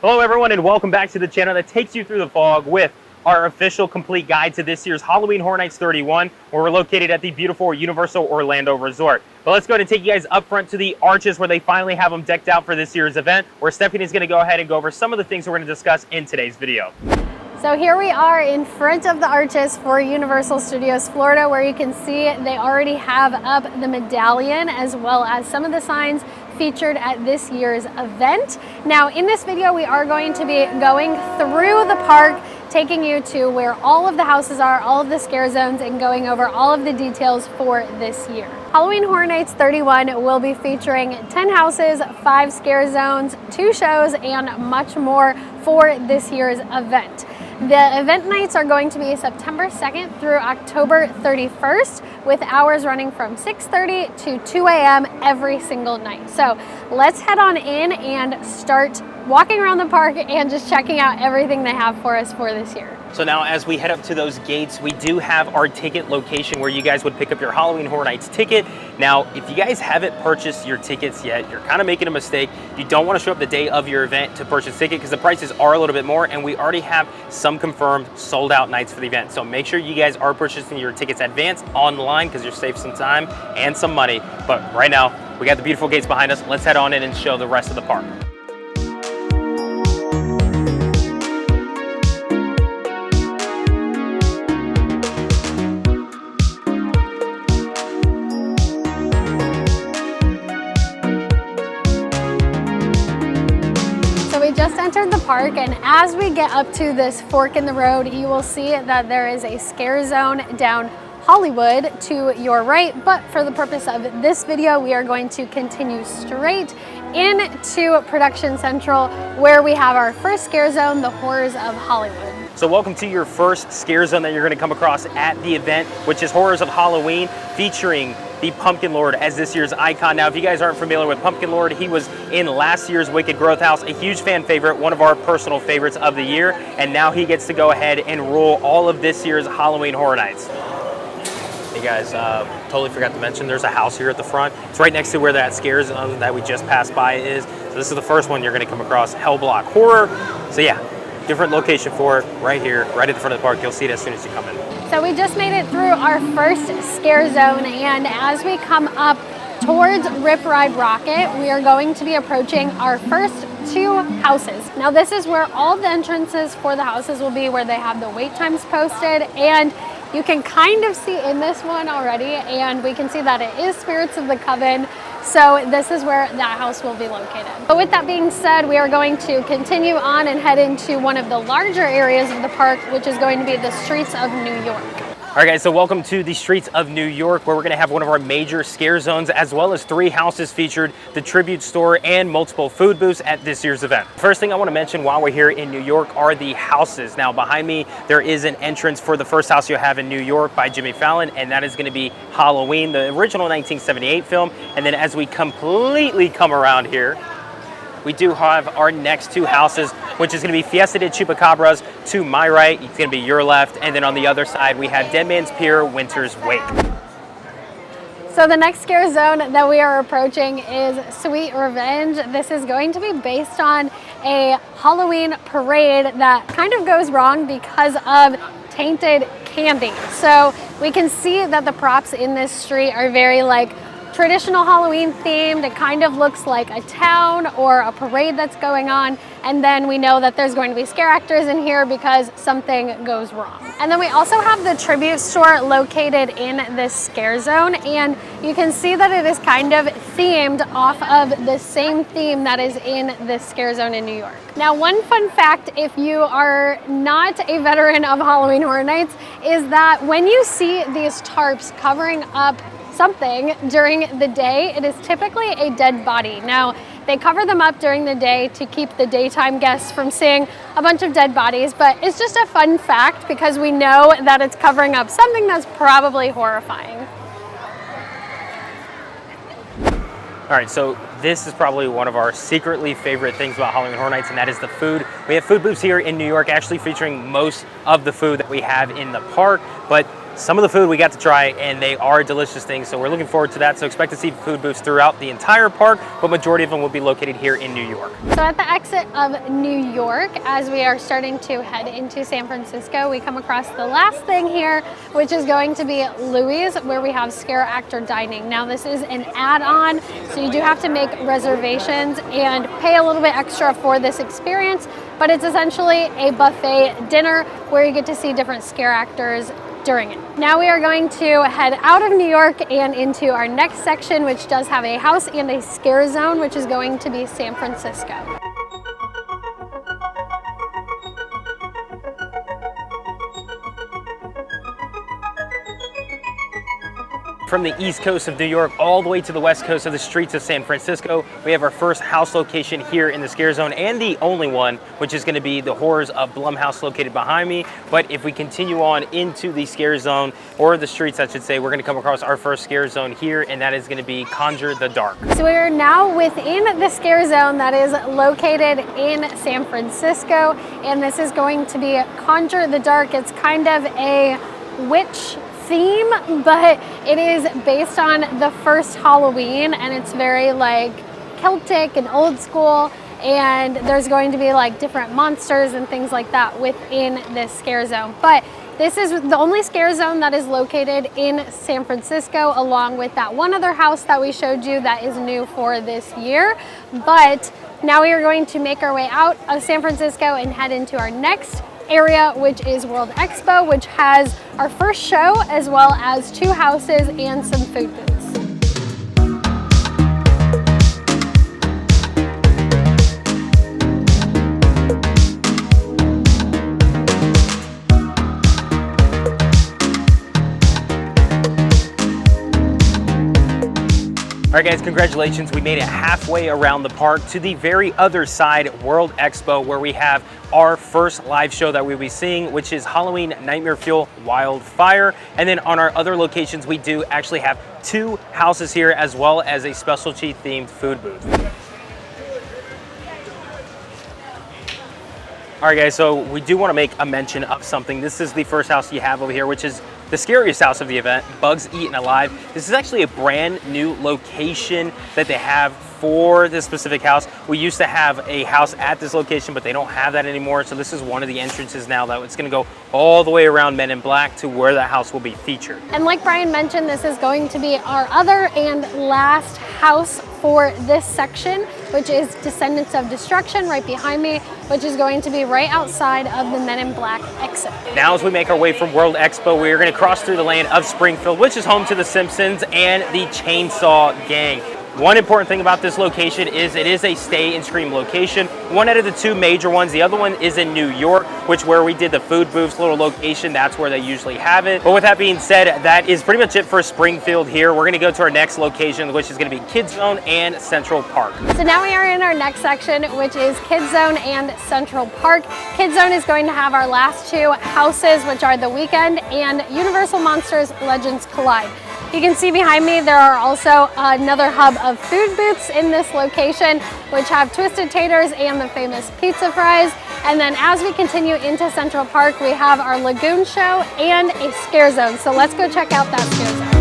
Hello everyone and welcome back to the channel that takes you through the fog with our official complete guide to this year's Halloween Horror Nights 31, where we're located at the beautiful Universal Orlando Resort. But let's go ahead and take you guys up front to the arches where they finally have them decked out for this year's event, where Stephanie is going to go ahead and go over some of the things we're going to discuss in today's video. So here we are in front of the arches for Universal Studios Florida, where you can see they already have up the medallion as well as some of the signs featured at this year's event. Now in this video we are going to be going through the park, taking you to where all of the houses are, all of the scare zones, and going over all of the details for this year. Halloween Horror Nights 31 will be featuring 10 houses, 5 scare zones, 2 shows, and much more for this year's event. The event nights are going to be September 2nd through October 31st, with hours running from 6:30 to 2 a.m. every single night. So let's head on in and start walking around the park and just checking out everything they have for us for this year. So now as we head up to those gates, we do have our ticket location where you guys would pick up your Halloween Horror Nights ticket. Now, if you guys haven't purchased your tickets yet, you're kind of making a mistake. You don't want to show up the day of your event to purchase a ticket because the prices are a little bit more, and we already have some confirmed sold out nights for the event. So make sure you guys are purchasing your tickets advance online because you're saving some time and some money. But right now, we got the beautiful gates behind us. Let's head on in and show the rest of the park. We just entered the park, and as we get up to this fork in the road, you will see that there is a scare zone down Hollywood to your right, but for the purpose of this video, we are going to continue straight into Production Central, where we have our first scare zone, the Horrors of Hollywood. So welcome to your first scare zone that you're going to come across at the event, which is Horrors of Halloween, featuring the Pumpkin Lord as this year's icon. Now, if you guys aren't familiar with Pumpkin Lord, he was in last year's Wicked Growth House, a huge fan favorite, one of our personal favorites of the year, and now he gets to go ahead and rule all of this year's Halloween Horror Nights. Hey guys, totally forgot to mention there's a house here at the front. It's right next to where that scare zone that we just passed by is. So this is the first one you're going to come across, Hell Block Horror. So yeah, different location for it, right here, right at the front of the park. You'll see it as soon as you come in. So we just made it through our first scare zone, and as we come up towards Rip Ride Rocket, we are going to be approaching our first 2 houses. Now this is where all the entrances for the houses will be, where they have the wait times posted, and you can kind of see in this one already, and we can see that it is Spirits of the Coven. So this is where that house will be located. But with that being said, we are going to continue on and head into one of the larger areas of the park, which is going to be the Streets of New York. All right guys, so welcome to the Streets of New York, where we're going to have one of our major scare zones, as well as 3 houses featured, the tribute store, and multiple food booths at this year's event. First thing I want to mention while we're here in New York are the houses. Now behind me, there is an entrance for the first house you'll have in New York by Jimmy Fallon, and that is going to be Halloween, the original 1978 film. And then as we completely come around here, we do have our next 2 houses, which is going to be Fiesta de Chupacabras to my right. It's going to be your left. And then on the other side, we have Dead Man's Pier, Winter's Wake. So the next scare zone that we are approaching is Sweet Revenge. This is going to be based on a Halloween parade that kind of goes wrong because of tainted candy. So we can see that the props in this street are very traditional Halloween themed. It kind of looks like a town or a parade that's going on, and then we know that there's going to be scare actors in here because something goes wrong. And then we also have the tribute store located in this scare zone, and you can see that it is kind of themed off of the same theme that is in this scare zone in New York. Now, one fun fact, if you are not a veteran of Halloween Horror Nights, is that when you see these tarps covering up something during the day, it is typically a dead body. Now, they cover them up during the day to keep the daytime guests from seeing a bunch of dead bodies, but it's just a fun fact because we know that it's covering up something that's probably horrifying. All right, so this is probably one of our secretly favorite things about Halloween Horror Nights, and that is the food. We have food booths here in New York, actually featuring most of the food that we have in the park, but some of the food we got to try, and they are delicious things, so we're looking forward to that. So expect to see food booths throughout the entire park, but majority of them will be located here in New York. So at the exit of New York, as we are starting to head into San Francisco, we come across the last thing here, which is going to be Louis, where we have Scare Actor Dining. Now this is an add-on, so you do have to make reservations and pay a little bit extra for this experience, but it's essentially a buffet dinner where you get to see different scare actors during it. Now we are going to head out of New York and into our next section, which does have a house and a scare zone, which is going to be San Francisco. From the east coast of New York all the way to the west coast of the streets of San Francisco, we have our first house location here in the Scare Zone, and the only one, which is going to be the Horrors of Blumhouse located behind me. But if we continue on into the Scare Zone, or the streets I should say, we're going to come across our first Scare Zone here, and that is going to be Conjure the Dark. So we are now within the Scare Zone that is located in San Francisco, and this is going to be Conjure the Dark. It's kind of a witch theme, but it is based on the first Halloween, and it's very like Celtic and old school, and there's going to be like different monsters and things like that within this Scare Zone. But this is the only Scare Zone that is located in San Francisco, along with that one other house that we showed you that is new for this year. But now we are going to make our way out of San Francisco and head into our next area, which is World Expo, which has our first show as well as 2 houses and some food booths. All right guys, congratulations. We made it halfway around the park to the very other side, World Expo, where we have our first live show that we'll be seeing, which is Halloween Nightmare Fuel Wildfire. And then on our other locations, we do actually have 2 houses here, as well as a specialty themed food booth. All right guys, so we do want to make a mention of something. This is the first house you have over here, which is the scariest house of the event, Bugs Eaten Alive. This is actually a brand new location that they have for this specific house. We used to have a house at this location, but they don't have that anymore. So this is one of the entrances now that it's gonna go all the way around Men in Black to where that house will be featured. And like Brian mentioned, this is going to be our other and last house for this section, which is Descendants of Destruction right behind me, which is going to be right outside of the Men in Black exit. Now as we make our way from World Expo, we're gonna cross through the land of Springfield, which is home to the Simpsons and the Chainsaw Gang. One important thing about this location is it is a Stay and Scream location. One out of the 2 major ones. The other one is in New York, which where we did the food booths little location, that's where they usually have it. But with that being said, that is pretty much it for Springfield here. We're gonna go to our next location, which is gonna be Kids Zone and Central Park. So now we are in our next section, which is Kids Zone and Central Park. Kids Zone is going to have our last 2 houses, which are The Weekend and Universal Monsters Legends Collide. You can see behind me there are also another hub of food booths in this location, which have Twisted Taters and the famous pizza fries. And then as we continue into Central Park, we have our Lagoon Show and a Scare Zone. So let's go check out that Scare Zone.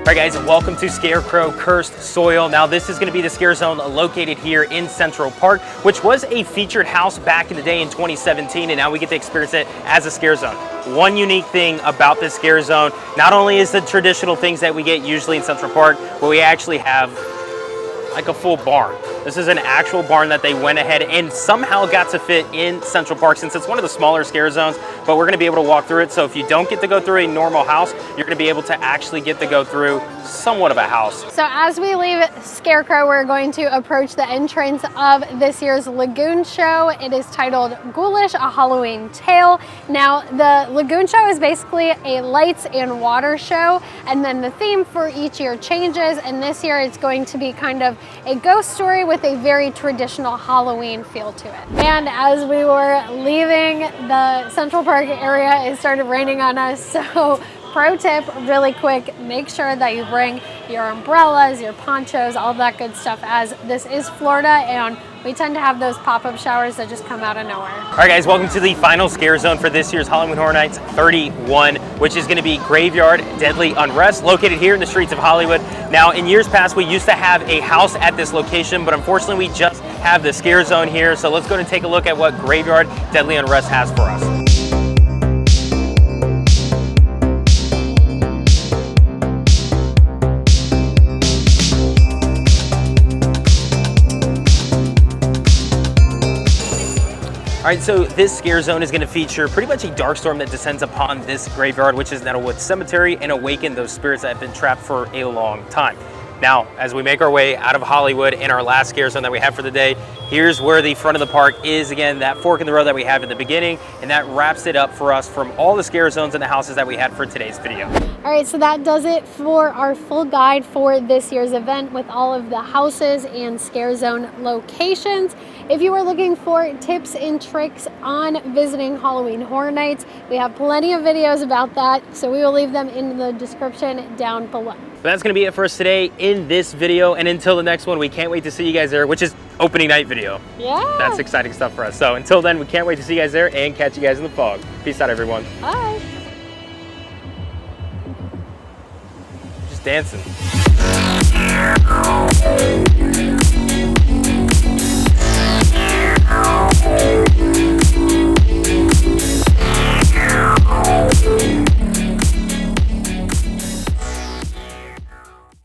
All right guys, welcome to Scarecrow Cursed Soil. Now this is going to be the Scare Zone located here in Central Park, which was a featured house back in the day in 2017, and now we get to experience it as a Scare Zone. One unique thing about this Scare Zone, not only is the traditional things that we get usually in Central Park, but we actually have like a full barn. This is an actual barn that they went ahead and somehow got to fit in Central Park, since it's one of the smaller Scare Zones, but we're gonna be able to walk through it. So if you don't get to go through a normal house, you're gonna be able to actually get to go through somewhat of a house. So as we leave Scarecrow, we're going to approach the entrance of this year's Lagoon Show. It is titled Ghoulish, A Halloween Tale. Now the Lagoon Show is basically a lights and water show, and then the theme for each year changes, and this year it's going to be kind of a ghost story with a very traditional Halloween feel to it. And as we were leaving the Central Park area, it started raining on us, so Pro tip, really quick, make sure that you bring your umbrellas, your ponchos, all that good stuff, as this is Florida and we tend to have those pop-up showers that just come out of nowhere. All right, guys, welcome to the final scare zone for this year's Halloween Horror Nights 31, which is going to be Graveyard Deadly Unrest, located here in the streets of Hollywood. Now, in years past, we used to have a house at this location, but unfortunately, we just have the scare zone here. So let's go and take a look at what Graveyard Deadly Unrest has for us. All right, so this scare zone is going to feature pretty much a dark storm that descends upon this graveyard, which is Nettlewood Cemetery, and awaken those spirits that have been trapped for a long time. Now, as we make our way out of Hollywood in our last scare zone that we have for the day, here's where the front of the park is. Again, that fork in the road that we have at the beginning, and that wraps it up for us from all the scare zones and the houses that we had for today's video. All right, so that does it for our full guide for this year's event with all of the houses and scare zone locations. If you are looking for tips and tricks on visiting Halloween Horror Nights, we have plenty of videos about that, so we will leave them in the description down below. So that's going to be it for us today in this video, and until the next one, we can't wait to see you guys there, which is opening night video. Yeah. That's exciting stuff for us. So until then, we can't wait to see you guys there and catch you guys in the fog. Peace out, everyone. Bye. Just dancing.